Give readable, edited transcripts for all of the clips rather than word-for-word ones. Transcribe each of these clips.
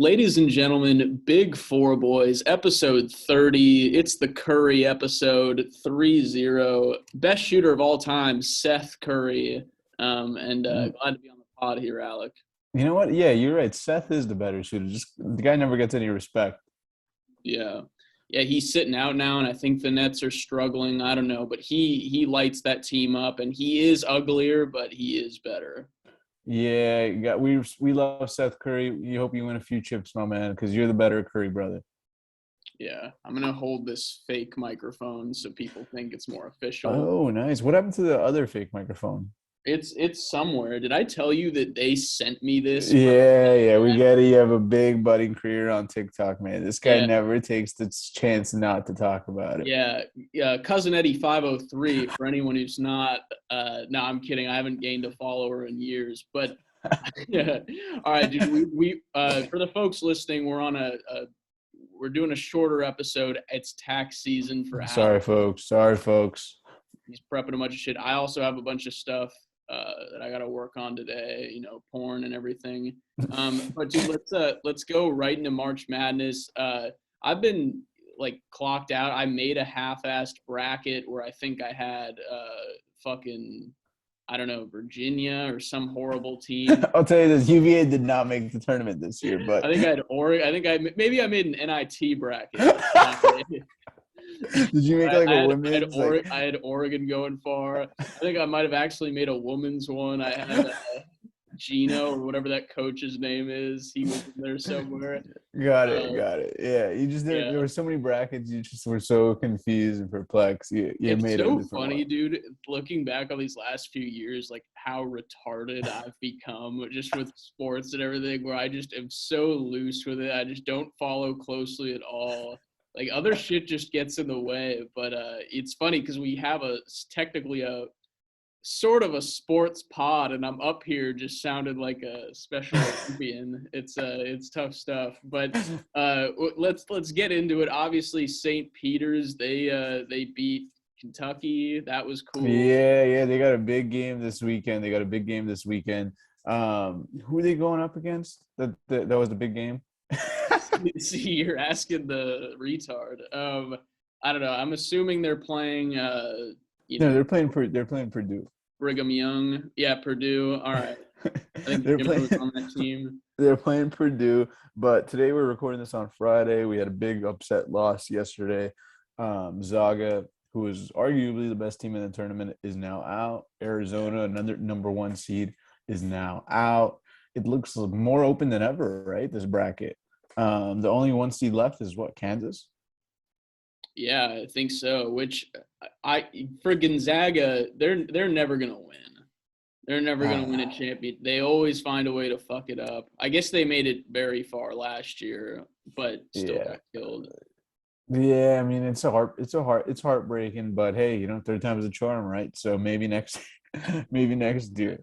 Ladies and gentlemen, Big Four Boys, episode 30. It's the Curry episode, 3-0. Best shooter of all time, Seth Curry. Glad to be on the pod here, Alec. You know what? Yeah, you're right. Seth is the better shooter. Just the guy never gets any respect. Yeah. Yeah, he's sitting out now, and I think the Nets are struggling. I don't know, but he lights that team up, and he is uglier, but he is better. Yeah, we love Seth Curry. We hope you win a few chips, my man, because you're the better Curry brother. Yeah, I'm going to hold this fake microphone so people think it's more official. Oh, nice. What happened to the other fake microphone? It's somewhere. Did I tell you that they sent me this? Yeah, we get it. You have a big budding career on TikTok, man. This guy Yeah. never takes the chance not to talk about it. Yeah, Cousin Eddie 503. For anyone who's not, no, I'm kidding. I haven't gained a follower in years, but yeah. All right, dude. We for the folks listening, we're doing a shorter episode. It's tax season for Sorry, folks. He's prepping a bunch of shit. I also have a bunch of stuff that I got to work on today, porn and everything. But dude, let's go right into March Madness. I've been clocked out. I made a half-assed bracket where I think I had Virginia or some horrible team. I'll tell you this: UVA did not make the tournament this year, but I think I had Oregon. I made an NIT bracket. Did you make women's? I had Oregon going far. I think I might have actually made a woman's one. I had Gino or whatever that coach's name is. He was in there somewhere. Got it. Yeah, you just did. Yeah. There were so many brackets. You just were so confused and perplexed. It's made so funny, dude. Looking back on these last few years, how retarded I've become just with sports and everything. Where I just am so loose with it. I just don't follow closely at all. Other shit just gets in the way, but it's funny because we have technically a sort of a sports pod, and I'm up here just sounded like a special Olympian. It's tough stuff, but let's get into it. Obviously, St. Peter's they beat Kentucky. That was cool. Yeah, they got a big game this weekend. Who are they going up against? That was the big game. See, you're asking the retard. I don't know. I'm assuming they're playing. No, they're playing Purdue. Brigham Young, yeah, Purdue. All right. I think they're playing on that team. They're playing Purdue, but today we're recording this on Friday. We had a big upset loss yesterday. Zaga, who was arguably the best team in the tournament, is now out. Arizona, another number one seed, is now out. It looks more open than ever, right? This bracket. The only one seed left is what, Kansas? Yeah, I think so. Which for Gonzaga, they're never gonna win. They're never gonna win a champion. They always find a way to fuck it up. I guess they made it very far last year, but still got killed. Yeah, I mean it's heartbreaking, but hey, third time is a charm, right? So maybe next year.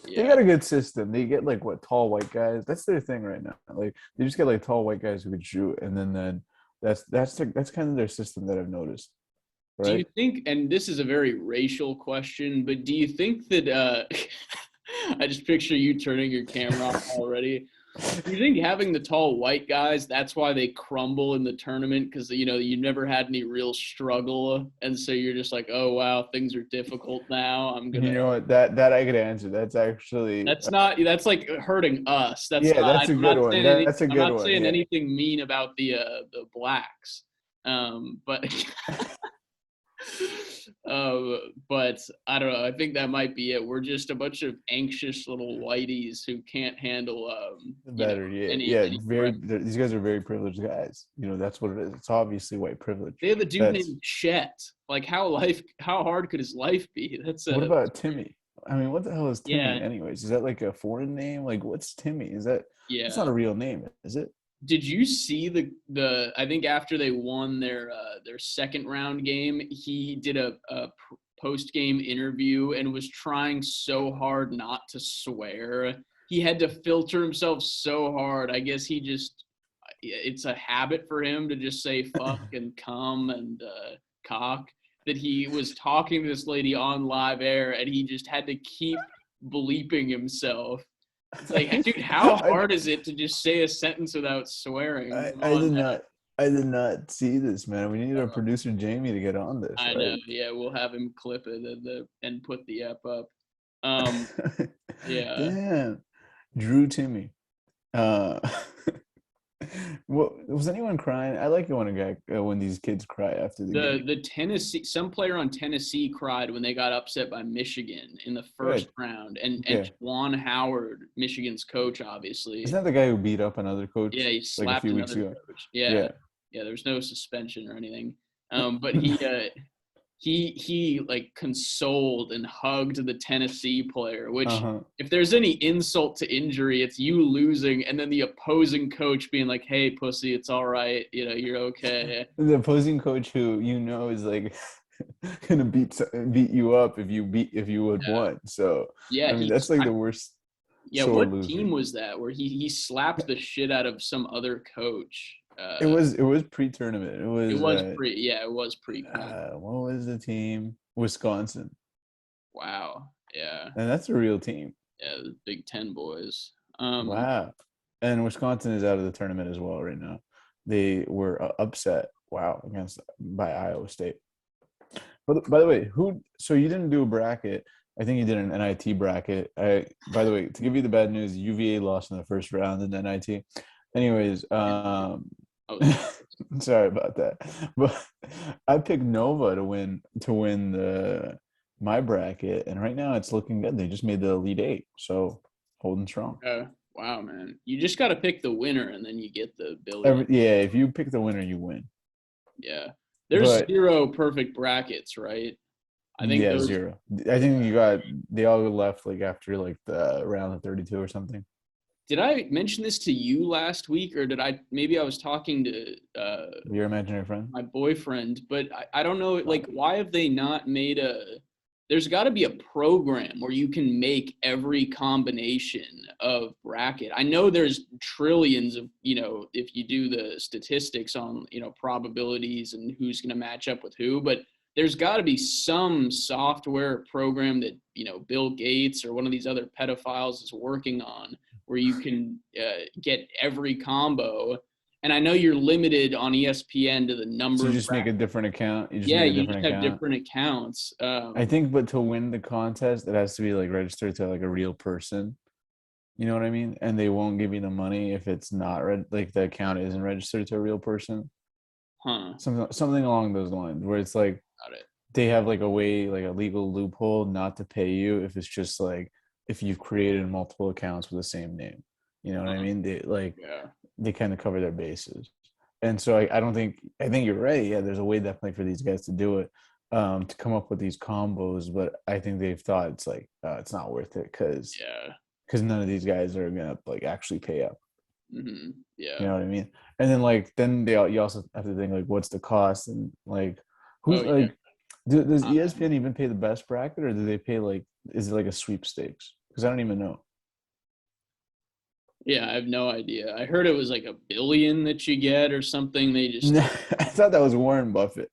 Yeah. They got a good system. They get tall white guys. That's their thing right now. They just get tall white guys who can shoot, and then that's kind of their system that I've noticed. Right? Do you think? And this is a very racial question, but do you think that? I just picture you turning your camera off already. Do you think having the tall white guys, that's why they crumble in the tournament? Because, you never had any real struggle. And so you're just like, oh, wow, things are difficult now. I'm going to. You know what? That I could answer. That's actually. That's hurting us. That's a good one. That's a good one. I'm not saying anything mean about the blacks. But. But I don't know. I think that might be it. We're just a bunch of anxious little whiteys who can't handle these guys are very privileged guys. That's what it is. It's obviously white privilege. They have a dude named Chet. How hard could his life be? What about Timmy? I mean, what the hell is Timmy anyways? Is that a foreign name? What's Timmy? Is that it's not a real name, is it? Did you see the I think after they won their second round game, he did a post game interview and was trying so hard not to swear. He had to filter himself so hard. I guess it's a habit for him to just say fuck and cum and cock, that he was talking to this lady on live air and he just had to keep bleeping himself. It's like, dude, how I, hard is it to just say a sentence without swearing? I Come I on, did man. not I did not see this, man. We need our producer Jamie to get on this. I know. Yeah, we'll have him clip it and put the app up. Um, yeah. Damn. Drew Timmy. Uh, what was anyone crying? I like it when when these kids cry after the game. The Tennessee, some player on Tennessee cried when they got upset by Michigan in the first Good. round, and Okay. Juwan Howard, Michigan's coach, Isn't obviously. that the guy who beat up another Yeah, coach he like a slapped few weeks another ago? coach. Yeah, Yeah. yeah. There was no suspension or anything. But he like consoled and hugged the Tennessee player, which Uh-huh. if there's any insult to injury, it's you losing and then the opposing coach being like, "Hey, pussy, it's all right. You're okay." The opposing coach who is like gonna beat you up if you would want. So Yeah, I mean that's like the worst yeah. sore What loser. team was that where he slapped the shit out of some other coach? It was pre-tournament. It It was was it was pre-con. what was the team? Wisconsin. Wow. Yeah. And that's a real team. Yeah, the Big Ten boys. Wow. And Wisconsin is out of the tournament as well right now. They were upset, wow, against by Iowa State. But by the way, so you didn't do a bracket. I think you did an NIT bracket. By the way, to give you the bad news, UVA lost in the first round in NIT. Anyways, Oh, sorry. sorry about that. But I picked Nova to win the my bracket, and right now it's looking good. They just made the Elite Eight, so holding strong. Wow, man. You just got to pick the winner and then you get the billion. Yeah, if you pick the winner, you win. Yeah. There's But zero perfect brackets, right? I think yeah, those. zero. I think they all left like after like the round of 32 or something. Did I mention this to you last week, or maybe I was talking to Your imaginary friend. my boyfriend, but I don't know, like, why have they not made there's got to be a program where you can make every combination of bracket. I know there's trillions of, if you do the statistics on, probabilities and who's going to match up with who, but there's got to be some software program that, Bill Gates or one of these other pedophiles is working on where you can get every combo. And I know you're limited on ESPN to the So number you of just make a different account. You just yeah, make a you just different have account. different accounts. I think, but to win the contest, it has to be like registered to like a real person. You know what I mean? And they won't give you the money if it's not like the account isn't registered to a real person. Huh. Something along those lines, where it's like Got it. they have like a way, like a legal loophole not to pay you if it's just like if you've created multiple accounts with the same name. You know what I Huh. mean? Yeah. They kind of cover their bases. And so I think you're right. Yeah, there's a way definitely for these guys to do it, to come up with these combos. But I think they've thought it's like it's not worth it Yeah. because none of these guys are gonna like actually pay up. You Yeah. know what I mean? And then you also have to think like what's the cost and like who's Oh yeah. like does Uh, ESPN even pay the best bracket or do they pay like is it like a sweepstakes? Because I don't even know. yeah. I have no idea. I heard it was like 1 billion that you get or something. They just. I thought that was Warren Buffett.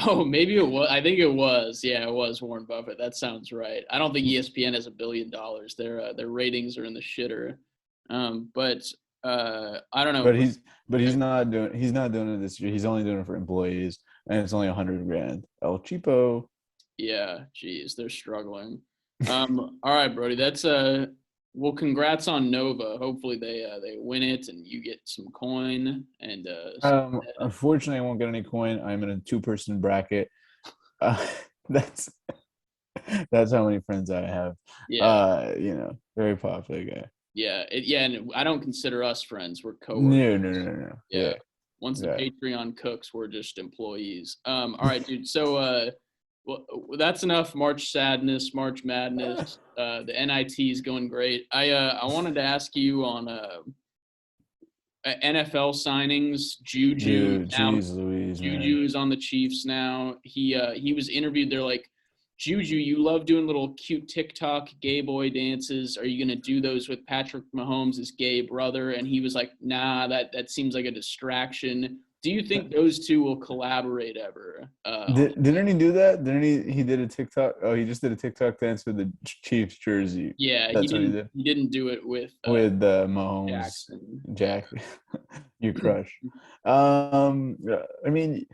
Oh, maybe it was. I think it was. Yeah, it was Warren Buffett. That sounds right. I don't think ESPN has $1 billion. Their ratings are in the shitter. But I don't know. But he's not doing it this year. He's only doing it for employees, and it's only 100 grand. El cheapo. Yeah, geez, they're struggling. All right, Brody. That's well, congrats on Nova. Hopefully they win it and you get some coin and Unfortunately, I won't get any coin. I'm in a 2-person bracket. Uh, that's that's how many friends I have. yeah, Very popular guy. yeah, and I don't consider us friends. We're coworkers. No. Yeah. Yeah, Once the yeah. Patreon cooks, we're just employees. All right, dude. So well, that's enough March Sadness, March Madness. The NIT is going great. I wanted to ask you on NFL signings. Juju Dude, now. jeez Louise, man. Juju is on the Chiefs now. He was interviewed. They're like, Juju, you love doing little cute TikTok gay boy dances. Are you gonna do those with Patrick Mahomes' gay brother? And he was like, nah, that seems like a distraction. Do you think those two will collaborate ever? Didn't he do that? Didn't he did a TikTok? Oh, he just did a TikTok dance with the Chiefs jersey. Yeah, he That's what he didn't. did He didn't do it with with Mahomes, Jackson. Yeah. Jack. You crush. I mean,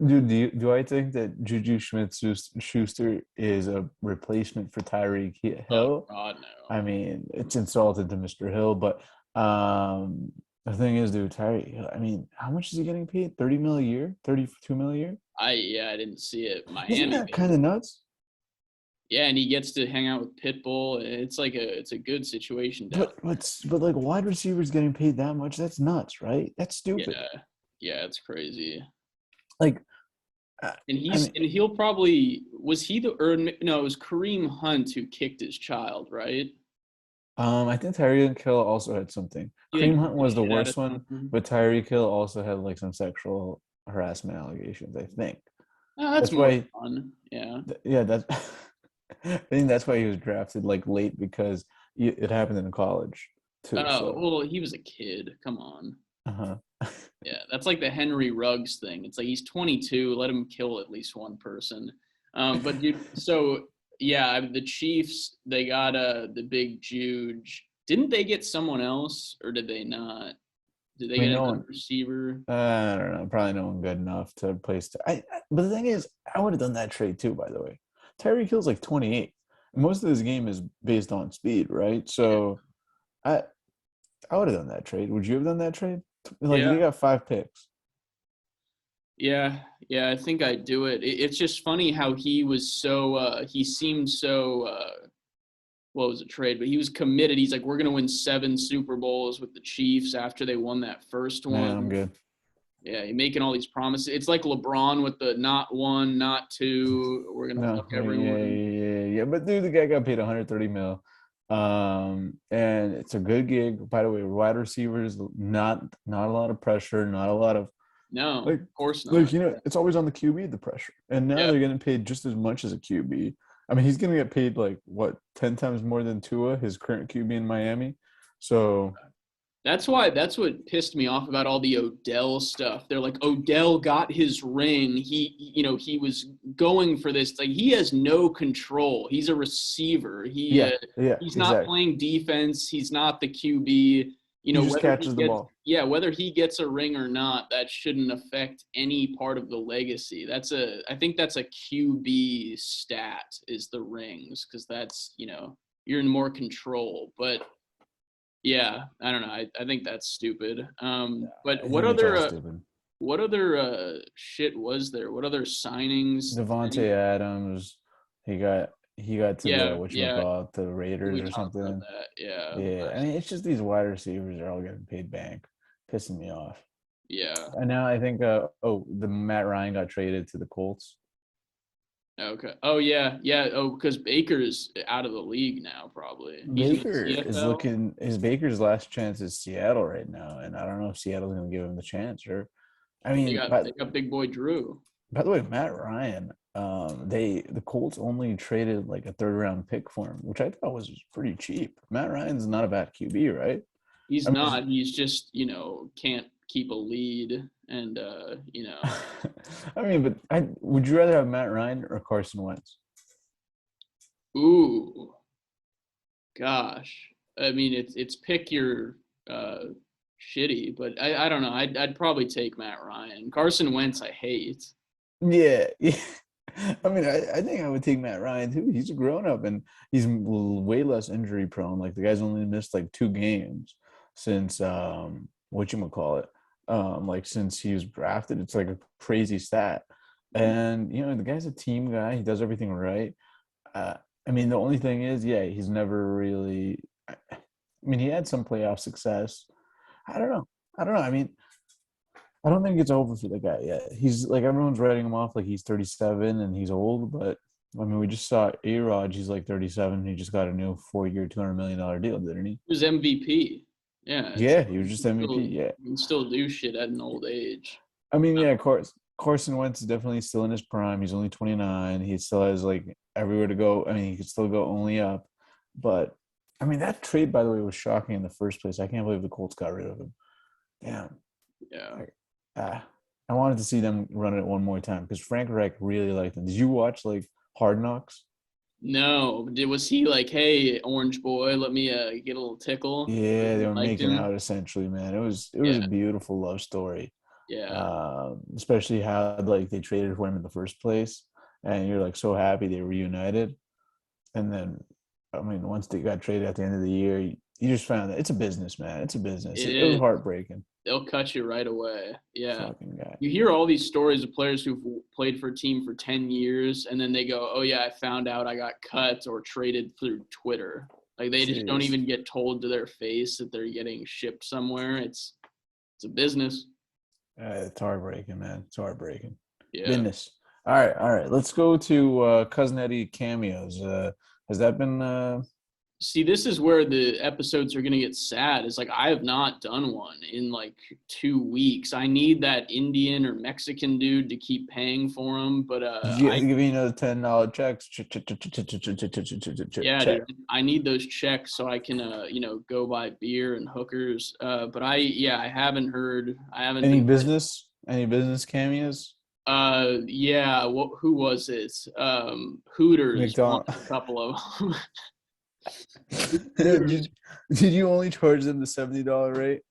dude, do I think that Juju Smith-Schuster is a replacement for Tyreek Oh Hill? God, I no. mean, it's insulted to Mr. Hill, but the thing is, dude, Tyreek Hill, I mean, how much is he getting paid? 30 mil a year? 32 mil a year? I didn't see it. Isn't Miami that made kind it. of nuts? Yeah, and he gets to hang out with Pitbull. It's a good situation down. But like wide receivers getting paid that much, that's nuts, right? That's stupid. Yeah, yeah, it's crazy. Like, uh, And I mean, he'll probably was he the or no, it was Kareem Hunt who kicked his child, right? I think Tyreek Hill also had something. You think Kareem he Hunt beat the was the shit out of worst one, something? but Tyreek Hill also had like some sexual harassment allegations, I think. Oh, that's That's more why, fun. Yeah. yeah, that's, I think that's why he was drafted like late because it happened in college too. Oh, So, well, he was a kid. Come on. uh-huh. Yeah, that's like the Henry Ruggs thing. It's like he's 22. Let him kill at least one person. But dude, so yeah, the Chiefs they got the big Juge. Didn't they get someone else, or did they not? Did they I mean, get no another one, receiver? I don't know, probably no one good enough to place. But the thing is, I would have done that trade too, by the way. Tyreek Hill's like 28. Most of this game is based on speed, right? So I I would have done that trade. Would you have done that trade? Like they Yeah, got 5 picks. yeah, yeah. I think I'd do it. It's just funny how he was so. He seemed so. What was a trade? But he was committed. He's like, we're gonna win 7 Super Bowls with the Chiefs after they won that first Man, one. I'm good. Yeah, you're making all these promises. It's like LeBron with the not one, not two. We're gonna No, fuck yeah, yeah, everyone. yeah, yeah. But dude, the guy got paid 130 mil. And it's a good gig. By the way, wide receivers, not a lot of pressure, not a lot of No, like of course not. it's always on the QB, the pressure. And now Yeah, they're getting paid just as much as a QB. I mean, he's gonna get paid like what, 10 times more than Tua, his current QB in Miami. So that's what pissed me off about all the Odell stuff. They're like, Odell got his ring. He was going for this. Like he has no control. He's a receiver. yeah, yeah, He's not exactly. playing defense. He's not the QB. He just catches the ball. Whether he gets a ring or not, that shouldn't affect any part of the legacy. I think that's a QB stat is the rings because that's you're in more control. But yeah, I don't know. I think that's stupid. But I think it's all stupid. what other shit was there? What other signings? Devontae Adams, he got to the Yeah, yeah. whatchamacallit, the We Raiders or talked about something. that. Yeah, Yeah, I last mean it's just these wide receivers are all getting paid bank, pissing me off. yeah. And now I think the Matt Ryan got traded to the Colts. Okay. Oh yeah, yeah. Oh, because Baker's out of the league now. Probably he's in the CFL. His Baker's last chance is Seattle right now, and I don't know if Seattle's gonna give him the chance. Or, I They mean, got they got big boy Drew. by the way, Matt Ryan, the Colts only traded like a third round pick for him, which I thought was pretty cheap. Matt Ryan's not a bad QB, right? He's I mean, not. He's just can't keep a lead, and I mean, but would you rather have Matt Ryan or Carson Wentz? ooh, gosh. I mean, it's pick your uh, shitty, but I don't know. I'd probably take Matt Ryan. Carson Wentz, I hate. Yeah, yeah. I mean, I think I would take Matt Ryan too. He's a grown up and he's way less injury prone. Like the guy's only missed like 2 games since whatchamacallit, like since he was drafted. It's like a crazy stat. And the guy's a team guy. He does everything right. Uh, I mean, the only thing is, yeah, he's never really. I mean, he had some playoff success. I don't know. I don't know. I mean, I don't think it's over for the guy yet. He's like everyone's writing him off like he's 37 and he's old, but I mean, we just saw A-Rod. He's like 37. He just got a new 4-year, $200 million deal, didn't he? He was MVP. Yeah, Yeah, he was just MVP. Yeah, you can still do shit at an old age. I mean, yeah, Carson Wentz is definitely still in his prime. He's only 29. He still has like everywhere to go. I mean, he could still go only up. But I mean, that trade, by the way, was shocking in the first place. I can't believe the Colts got rid of him. Damn. Yeah. I wanted to see them run it one more time because Frank Reich really liked them. Did you watch like Hard Knocks? No, was he like, hey, orange boy, let me get a little tickle? Yeah, they Really were liked making him. out essentially, man. It was Yeah, a beautiful love story. yeah. Especially how like they traded for him in the first place, and you're like so happy they reunited. And then, I mean, once they got traded at the end of the year, you just found that it's a business, man. It's a business. It It was is. heartbreaking. They'll cut you right away. Yeah. Fucking guy. You hear all these stories of players who've played for a team for 10 years and then they go, oh, yeah, I found out I got cut or traded through Twitter. Like they just don't Jeez. even get told to their face that they're getting shipped somewhere. It's a business. It's heartbreaking, man. It's heartbreaking. Yeah. Business. All right. Let's go to Cousin Eddie cameos. Has that been? See, this is where the episodes are going to get sad. It's like I have not done one in like 2 weeks. I need that Indian or Mexican dude to keep paying for them, but Did you I give me another $10 checks? yeah, dude, Check. I need those checks so I can go buy beer and hookers. But I haven't heard. I haven't Any been. business? Any business cameos? Yeah. Who was it? Hooters McDonald. wanted a couple of them. Hooters. Did you only charge them the $70 rate?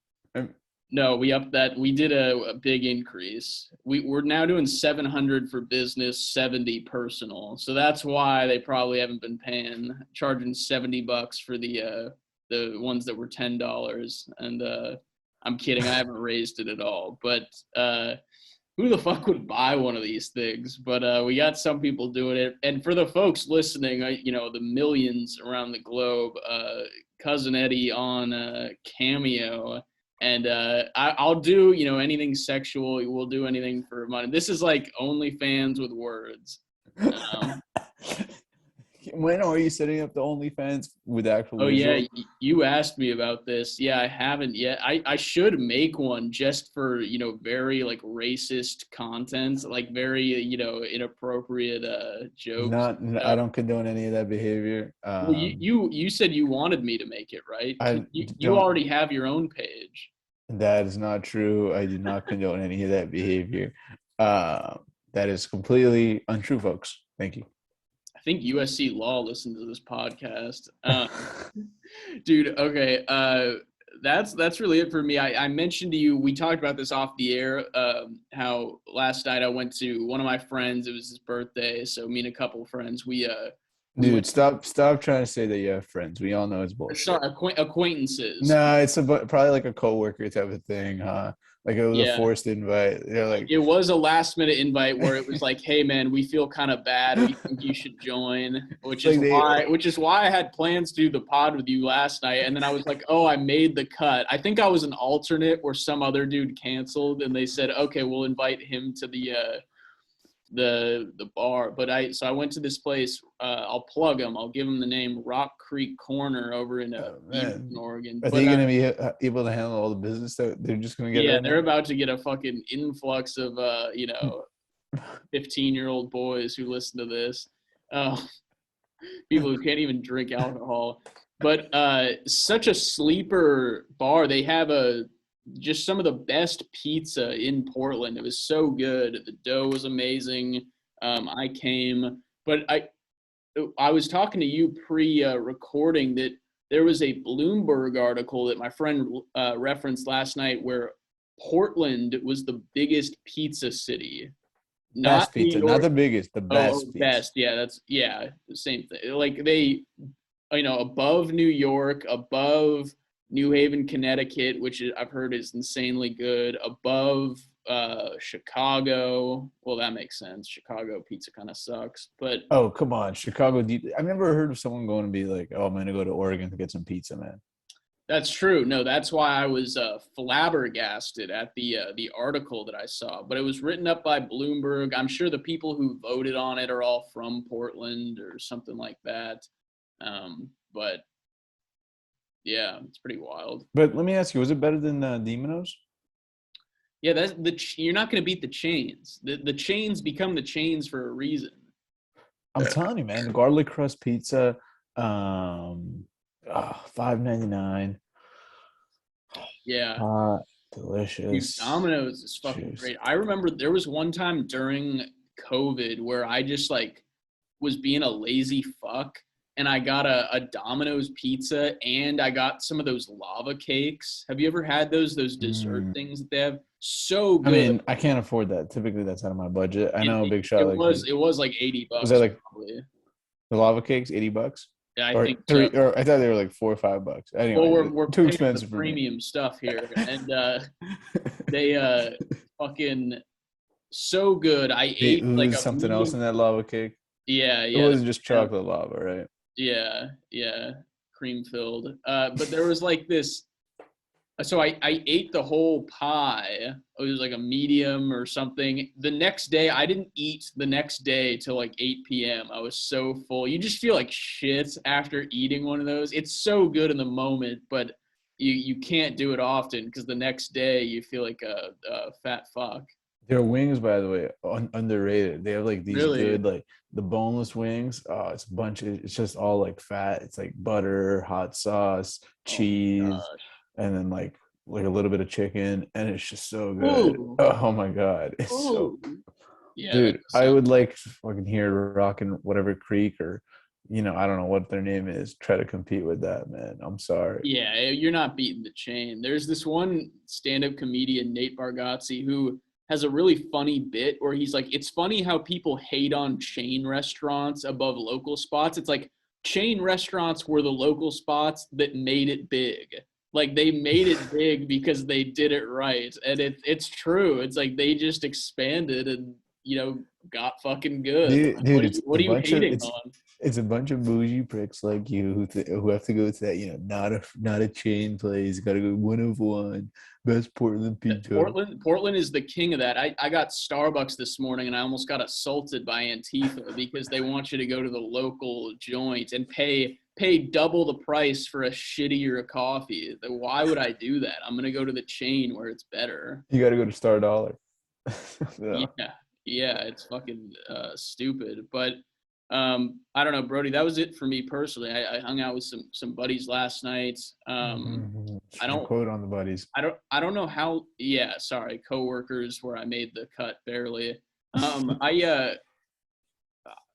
No, we upped that. We did a big increase. We're now doing 700 for business, 70 personal. So that's why they probably haven't been charging $70 for the ones that were $10. And I'm kidding, I haven't raised it at all. But who the fuck would buy one of these things? But we got some people doing it. And for the folks listening, the millions around the globe, Cousin Eddie on Cameo. And I'll do, anything sexual. We'll do anything for money. This is like OnlyFans with words. Um, When are you setting up the OnlyFans with actual oh yeah, visual? you asked me about this. Yeah, I haven't yet. I should make one just for very like racist content, like very inappropriate jokes Not, and I stuff. don't condone any of that behavior. Well, you said you wanted me to make it, right? 'Cause I you don't. already have your own page. That is not true. I do not condone any of that behavior. Uh, that is completely untrue, folks. Thank you. I think USC Law listens to this podcast. Dude, okay. That's really it for me. I mentioned to you, we talked about this off the air, how last night I went to one of my friends. It was his birthday, so me and a couple of friends, we went Dude, stop trying to say that you have friends. We all know it's bullshit. sorry, acquaintances. No, it's probably like a coworker type of thing, huh? Like it was a Yeah. forced invite. They're like, It was a last minute invite where it was like, "Hey man, we feel kind of bad. We think you should join," which is like they why I had plans to do the pod with you last night, and then I was like, "Oh, I made the cut." I think I was an alternate where some other dude canceled, and they said, "Okay, we'll invite him to the bar." But I went to this place. I'll plug him. I'll give him the name Rock Creek Corner over in oh, Beaverton, man, Oregon. are But they gonna be able to handle all the business that they're just gonna get yeah, right they're now? about to get a fucking influx of 15-year-old boys who listen to this. Uh, People who can't even drink alcohol. But such a sleeper bar. They have just some of the best pizza in Portland. It was so good. The dough was amazing. I came, but I was talking to you pre-recording that there was a Bloomberg article that my friend referenced last night where Portland was the biggest pizza city, not Best New pizza, not York. the biggest, the Oh, best pizza. best. Yeah, the same thing. Like they, above New York, above New Haven, Connecticut, which I've heard is insanely good. Above Chicago. Well, that makes sense. Chicago pizza kind of sucks, but Oh, come on, Chicago. I've never heard of someone going to be like, "Oh, I'm gonna go to Oregon to get some pizza, man." that's true. No, that's why I was flabbergasted at the article that I saw. But it was written up by Bloomberg. I'm sure the people who voted on it are all from Portland or something like that. But yeah, it's pretty wild. But let me ask you, was it better than Domino's? Yeah, you're not going to beat the chains. The chains become the chains for a reason. I'm telling you, man, the garlic crust pizza, $5.99. Yeah. Dude, Delicious. Domino's is fucking Cheers. great. I remember there was one time during COVID where I just like was being a lazy fuck and I got a Domino's pizza and I got some of those lava cakes. Have you ever had those dessert Mm. things that they have? So I good. mean, I can't afford that. Typically, that's out of my budget. I It, know it, Big Shot it like was his. it was like 80 Was that bucks like probably. the lava cakes, $80? Yeah, I Or think so. three, or I thought they were like $4 or $5. Well, Anyway, we're too paying the expensive for me. premium stuff here and they fucking so good. I They ate like ooze a something else medium. in that lava cake. Yeah, It yeah, wasn't just chocolate lava, right? yeah, cream filled. But there was like this. So I ate the whole pie. It was like a medium or something. The next day, I didn't eat the next day till like 8 p.m. I was so full. You just feel like shit after eating one of those. It's so good in the moment, but you can't do it often because the next day you feel like a fat fuck. Their wings, by the way, underrated. They have like these Really? good, like the boneless wings. Oh, it's a bunch of, it's just all like fat. It's like butter, hot sauce, Oh my cheese, gosh. and then like a little bit of chicken, and it's just so good. Ooh, Oh my god, it's so, ooh. Yeah, that dude. does I sound. would like to fucking hear Rockin' whatever Creek or, I don't know what their name is. Try to compete with that, man. I'm sorry. Yeah, you're not beating the chain. There's this one stand-up comedian, Nate Bargatze, who has a really funny bit where he's like, it's funny how people hate on chain restaurants above local spots. It's like chain restaurants were the local spots that made it big. Like they made it big because they did it right. And it's true. It's like they just expanded and, got fucking good. Dude, it's What a are you bunch of hating on? it's a bunch of bougie pricks like you who have to go to that, not a chain place. Got to go one of one, best Portland pizza. Portland is the king of that. I got Starbucks this morning and I almost got assaulted by Antifa because they want you to go to the local joint and pay double the price for a shittier coffee. Why would I do that? I'm gonna go to the chain where it's better. You got to go to Star Dollar. Yeah. Yeah, yeah, it's fucking stupid. But I don't know, Brody. That was it for me personally. I hung out with some buddies last night. I Your don't quote on the buddies. I don't know how. Yeah, sorry, coworkers where I made the cut barely.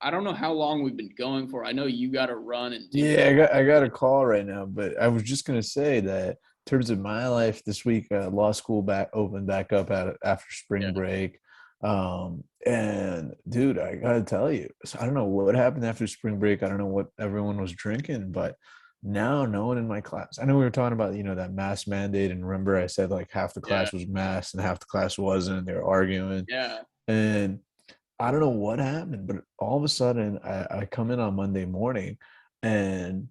I don't know how long we've been going for. I know you got to run and do. Yeah, I got a call right now, but I was just gonna say that in terms of my life this week, law school opened back up after Yeah, spring break, and dude, I gotta tell you, so I don't know what happened after spring break. I don't know what everyone was drinking, but now no one in my class. I know we were talking about that mask mandate, and remember I said like half the yeah, class was masked and half the class wasn't, and they were arguing, yeah. and I don't know what happened, but all of a sudden I come in on Monday morning and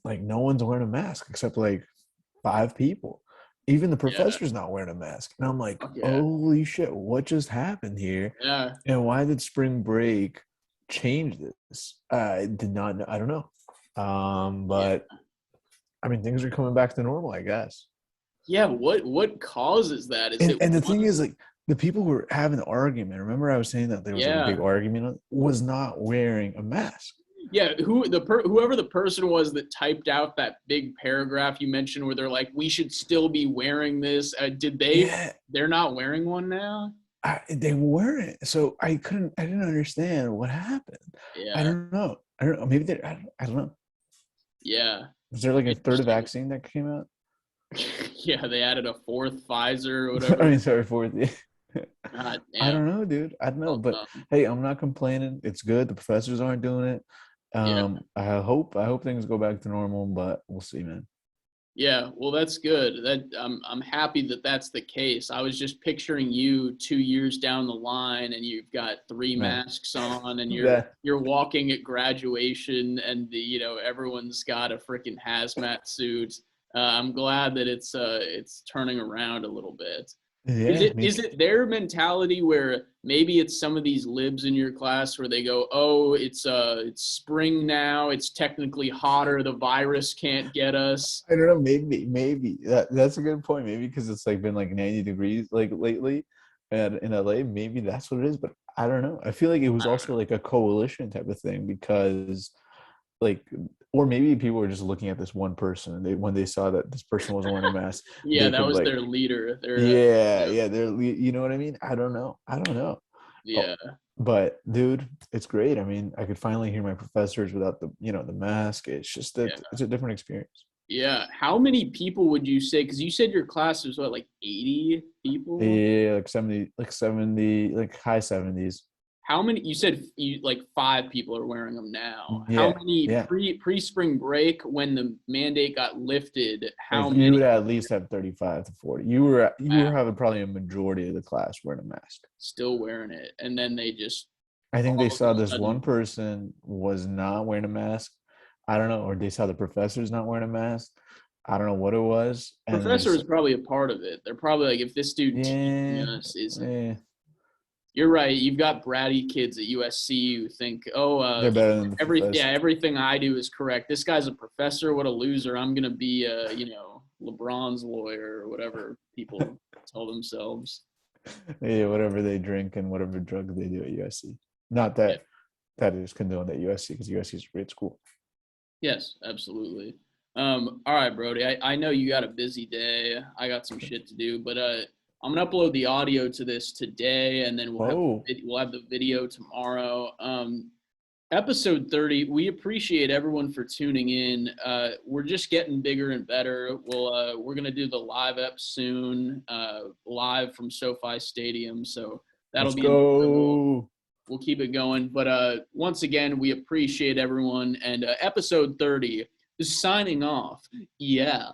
like no one's wearing a mask except like five people. Even the Yeah. professor's not wearing a mask. And I'm like, Fuck yeah. holy shit, what just happened here? Yeah. And why did spring break change this? I did not know. I don't know. Yeah. But I mean, things are coming back to normal, I guess. Yeah. What causes that? Is And it and the thing one? is, like, the people who were having the argument, remember I was saying that there was like a big Yeah. argument, was not wearing a mask. Yeah. Whoever the person was that typed out that big paragraph you mentioned where they're like, we should still be wearing this. Did they? Yeah, They're not wearing one now. they weren't. So I didn't understand what happened. I Yeah. don't know. I don't know. Maybe I don't know. Yeah. Is there like a third Interesting. vaccine that came out? Yeah. They added a fourth Pfizer or I whatever. mean, sorry, fourth. God I damn. don't know, dude. I don't know, Well but done. hey, I'm not complaining. It's good. The professors aren't doing it. Yeah. I hope things go back to normal, but we'll see, man. Yeah, well, that's good. That I'm happy that that's the case. I was just picturing you 2 years down the line, and you've got three Man, masks on, and you're that you're walking at graduation, and everyone's got a freaking hazmat suit. I'm glad that it's turning around a little bit. Is yeah, it me is too. it their mentality where maybe it's some of these libs in your class where they go, oh, it's spring now, it's technically hotter, the virus can't get us. I don't know. Maybe that's a good point. Maybe because it's like been like 90 degrees like lately, and in LA, maybe that's what it is. But I don't know. I feel like it was I don't also know. like a coalition type of thing because like, or maybe people were just looking at this one person, and when they saw that this person wasn't wearing a mask, Yeah, they that could was like, their leader. yeah, Yeah, yeah, you know what I mean? I don't know. Oh, yeah, but dude, it's great. I mean, I could finally hear my professors without the mask. It's just that yeah. it's a different experience. Yeah. How many people would you say? Because you said your class was what, like 80 people? Yeah, like 70, like 70, like high 70s. How many? You said like 5 people are wearing them now. How Yeah, many yeah. pre spring break when the mandate got lifted? How Like you many would at were least have 35 to 40. You were wow, having probably a majority of the class wearing a mask. still wearing it? And then they just I think they all of saw a this one sudden, person was not wearing a mask. I don't know, or they saw the professors not wearing a mask. I don't know what it was, and then they professor just is probably a part of it. They're probably like, if this dude teaching yeah, us isn't. yeah, You're right. You've got bratty kids at USC who think, oh, they're better than the yeah, professors. everything I do is correct. This guy's a professor. What a loser. I'm gonna be, LeBron's lawyer or whatever people tell themselves. Yeah, whatever they drink and whatever drugs they do at USC. Not Yeah. that is condoned at USC because USC is a great school. Yes, absolutely. All right, Brody. I know you got a busy day. I got some shit to do, but I'm gonna upload the audio to this today, and then Oh, we'll have the video tomorrow. Episode 30. We appreciate everyone for tuning in. We're just getting bigger and better. We're gonna do the live ep soon, live from SoFi Stadium. So that'll let's be another. go. We'll keep it going. But once again, we appreciate everyone. And episode 30 is signing off. Yeah.